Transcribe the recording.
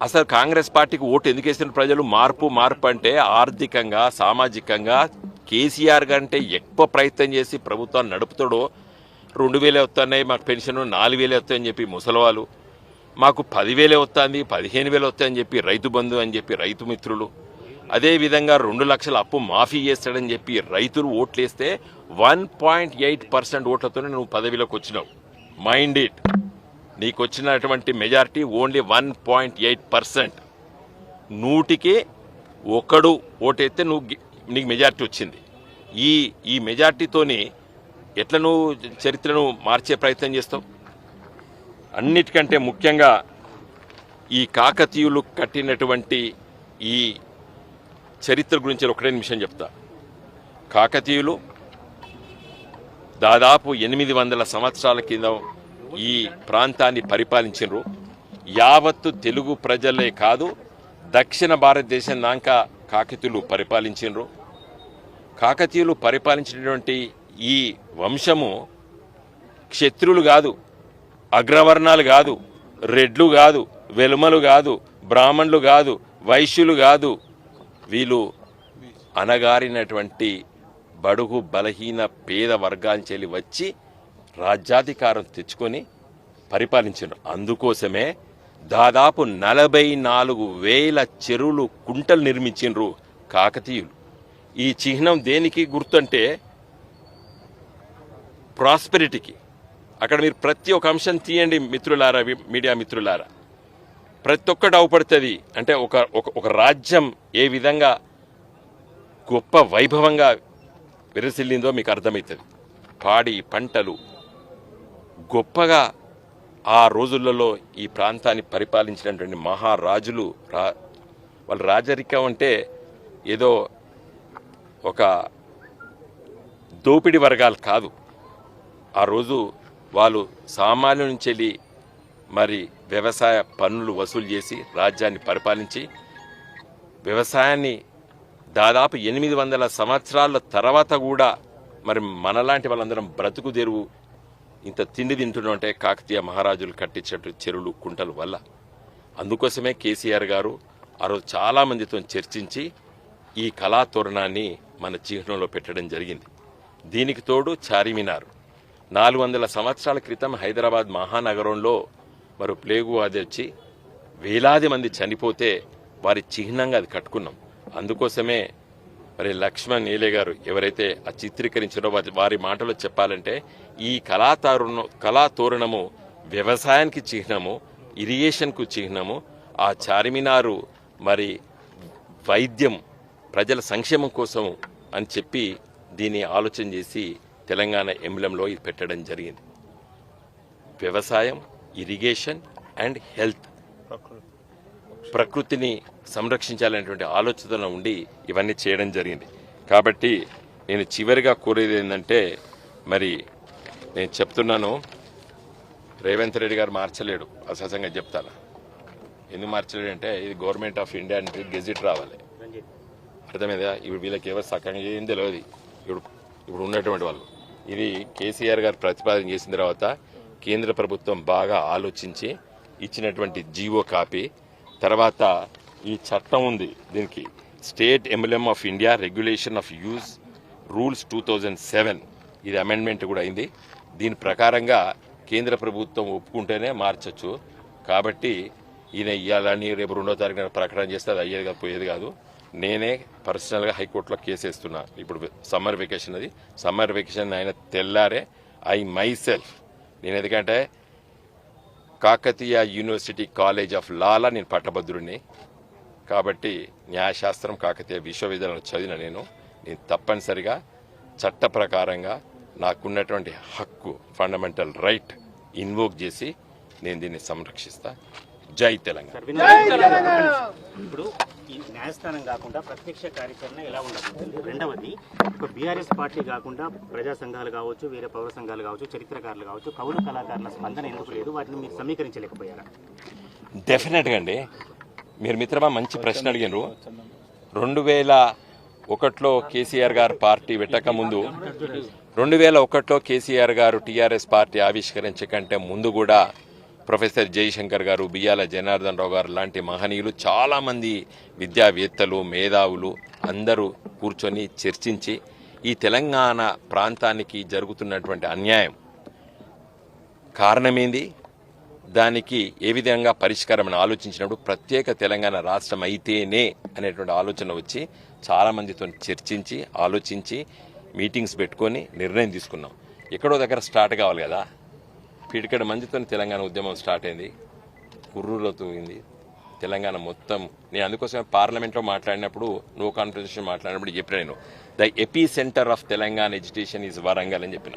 అసలు కాంగ్రెస్ పార్టీకి ఓటు ఎందుకు వేసిన ప్రజలు? మార్పు అంటే ఆర్థికంగా సామాజికంగా కేసీఆర్ కంటే ఎక్కువ ప్రయత్నం చేసి ప్రభుత్వాన్ని నడుపుతాడో 2000 వస్తున్నాయి మాకు పెన్షన్, 4000 వస్తాయని చెప్పి ముసలివాళ్ళు, మాకు 10,000 వస్తుంది 15,000 వస్తాయని చెప్పి రైతు బంధు అని చెప్పి రైతు మిత్రులు, అదేవిధంగా 2 లక్షల అప్పు మాఫీ చేస్తాడని చెప్పి రైతులు ఓట్లేస్తే 1.8% ఓట్లతోనే నువ్వు పదవిలోకి వచ్చినావు. మైండ్ ఇట్, నీకు వచ్చినటువంటి మెజారిటీ ఓన్లీ 1.8%. 100కి 1 ఓటైతే నీకు మెజారిటీ వచ్చింది. ఈ మెజారిటీతోని ఎట్లా నువ్వు చరిత్రను మార్చే ప్రయత్నం చేస్తావు? అన్నిటికంటే ముఖ్యంగా ఈ కాకతీయులు కట్టినటువంటి ఈ చరిత్ర గురించి ఒకటే నిమిషం చెప్తా. కాకతీయులు దాదాపు 800 సంవత్సరాల కింద ఈ ప్రాంతాన్ని పరిపాలించారు. యావత్తు తెలుగు ప్రజలే కాదు, దక్షిణ భారతదేశం దాకా కాకతీయులు పరిపాలించారు. కాకతీయులు పరిపాలించినటువంటి ఈ వంశము క్షత్రులు కాదు, అగ్రవర్ణాలు కాదు, రెడ్లు కాదు, వెలుమలు కాదు, బ్రాహ్మణులు కాదు, వైశ్యులు కాదు. వీళ్ళు అనగారినటువంటి బడుగు బలహీన పేద వర్గాంచెలి వచ్చి రాజ్యాధికారం తెచ్చుకొని పరిపాలించారు. అందుకోసమే దాదాపు 44,000 చెరువులు కుంటలు నిర్మించిండ్రు కాకతీయులు. ఈ చిహ్నం దేనికి గుర్తంటే ప్రాస్పెరిటీకి. అక్కడ మీరు ప్రతి ఒక్క అంశం తీయండి మిత్రులారా, మీడియా మిత్రులారా, ప్రతి ఒక్కటి అవపడుతుంది. అంటే ఒక రాజ్యం ఏ విధంగా గొప్ప వైభవంగా విరసిల్లిందో మీకు అర్థమవుతుంది. పాడి పంటలు గొప్పగా ఆ రోజులలో ఈ ప్రాంతాన్ని పరిపాలించినటువంటి మహారాజులు. వాళ్ళ రాజరికం అంటే ఏదో ఒక దోపిడి వర్గాలు కాదు. ఆ రోజు వాళ్ళు సామాన్యుల నుంచి వెళ్ళి మరి వ్యవసాయ పన్నులు వసూలు చేసి రాజ్యాన్ని పరిపాలించి వ్యవసాయాన్ని దాదాపు 800 సంవత్సరాల తర్వాత కూడా మరి మనలాంటి వాళ్ళందరం బ్రతుకు తెరువు ఇంత తిండి తింటున్నాం అంటే కాకతీయ మహారాజులు కట్టించేటు చెరువులు కుంటల వల్ల. అందుకోసమే కేసీఆర్ గారు ఆ రోజు చాలామందితో చర్చించి ఈ కళాతోరణాన్ని మన చిహ్నంలో పెట్టడం జరిగింది. దీనికి తోడు చార్మినార్ 400 సంవత్సరాల క్రితం హైదరాబాద్ మహానగరంలో మరి ప్లేగు అది వచ్చి వేలాది మంది చనిపోతే వారి చిహ్నంగా అది కట్టుకున్నాం. అందుకోసమే మరి లక్ష్మణ్ ఏలే గారు ఎవరైతే ఆ చిత్రీకరించారో వారి మాటలో చెప్పాలంటే ఈ కళాతోరణము వ్యవసాయానికి చిహ్నము, ఇరిగేషన్కు చిహ్నము. ఆ చార్మినారు మరి వైద్యం, ప్రజల సంక్షేమం కోసం అని చెప్పి దీన్ని ఆలోచన చేసి తెలంగాణ ఎంబ్లంలో ఇది పెట్టడం జరిగింది. వ్యవసాయం, ఇరిగేషన్ అండ్ హెల్త్, ప్రకృతిని సంరక్షించాలనేటువంటి ఆలోచనలో ఉండి ఇవన్నీ చేయడం జరిగింది. కాబట్టి నేను చివరిగా కోరేది ఏంటంటే, మరి నేను చెప్తున్నాను, రేవంత్ రెడ్డి గారు మార్చలేడు. అసహజంగా చెప్తాను. ఎందుకు మార్చలేడు అంటే ఇది గవర్నమెంట్ ఆఫ్ ఇండియా అంటే గెజిట్ రావాలి. అర్థమైందా? ఇప్పుడు వీళ్ళకి ఎవరు సకంగా ఏం తెలియదు. ఇప్పుడు ఉన్నటువంటి వాళ్ళు ఇది కేసీఆర్ గారు ప్రతిపాదన చేసిన తర్వాత కేంద్ర ప్రభుత్వం బాగా ఆలోచించి ఇచ్చినటువంటి జీవో కాపీ తర్వాత ఈ చట్టం ఉంది. దీనికి state emblem of India regulation of use rules 2007 ఇది అమెండ్మెంట్ కూడా అయింది. దీని ప్రకారంగా కేంద్ర ప్రభుత్వం ఒప్పుకుంటేనే మార్చచ్చు. కాబట్టి ఈయన ఇవ్వాలని రేపు 2వ తారీఖున ప్రకటన చేస్తే అది అయ్యేది కాదు, పోయేది కాదు. నేనే పర్సనల్గా హైకోర్టులో కేసు వేస్తున్నా. ఇప్పుడు సమ్మర్ వెకేషన్, అది సమ్మర్ వెకేషన్ ఆయన తెల్లారే మై సెల్ఫ్ నేను, ఎందుకంటే కాకతీయ యూనివర్సిటీ కాలేజ్ ఆఫ్ లాలో నేను పట్టభద్రుడిని కాబట్టి న్యాయశాస్త్రం కాకతీయ విశ్వవిద్యాలయంలో చదివిన నేను తప్పనిసరిగా చట్ట ప్రకారంగా నాకున్నటువంటి హక్కు, ఫండమెంటల్ రైట్ ఇన్వోక్ చేసి నేను దీన్ని సంరక్షిస్తా. జై తెలంగాణ. ఇప్పుడు ఈ న్యాయస్థానం కాకుండా ప్రత్యక్ష కార్యాచరణ ఎలా ఉండబోతుంది? రెండవది, ఇప్పుడు బీఆర్ఎస్ పార్టీ కాకుండా ప్రజా సంఘాలు కావచ్చు, వేరే పౌర సంఘాలు కావచ్చు, చరిత్రకారులు కావచ్చు, కవుల కళాకారుల స్పందన ఎందుకు లేదు? వాటిని మీరు సమీకరించలేకపోయారా? డెఫినెట్గా అండి. మీరు మిత్రమా మంచి ప్రశ్న అడిగినారు. 2001లో కేసీఆర్ గారు పార్టీ పెట్టక ముందు, 2001లో కేసీఆర్ గారు టీఆర్ఎస్ పార్టీ ఆవిష్కరించకంటే ముందు కూడా ప్రొఫెసర్ జయశంకర్ గారు, బియ్యాల జనార్దన్ రావు గారు లాంటి మహనీయులు, చాలామంది విద్యావేత్తలు, మేధావులు అందరూ కూర్చొని చర్చించి ఈ తెలంగాణ ప్రాంతానికి జరుగుతున్నటువంటి అన్యాయం కారణమేంది, దానికి ఏ విధంగా పరిష్కారం అని ఆలోచించినప్పుడు ప్రత్యేక తెలంగాణ రాష్ట్రం అయితేనే అనేటువంటి ఆలోచన వచ్చి చాలామందితో చర్చించి ఆలోచించి మీటింగ్స్ పెట్టుకొని నిర్ణయం తీసుకున్నాం. ఎక్కడో దగ్గర స్టార్ట్ కావాలి కదా. పిడికడ మందితో తెలంగాణ ఉద్యమం స్టార్ట్ అయింది, కుర్రూరుతోంది తెలంగాణ మొత్తం. నేను అందుకోసమే పార్లమెంట్లో మాట్లాడినప్పుడు, నో కాన్ఫరెన్సేషన్ మాట్లాడినప్పుడు చెప్పిన, నేను the ఎపీ centre of Telangana education is Warangal అని చెప్పిన.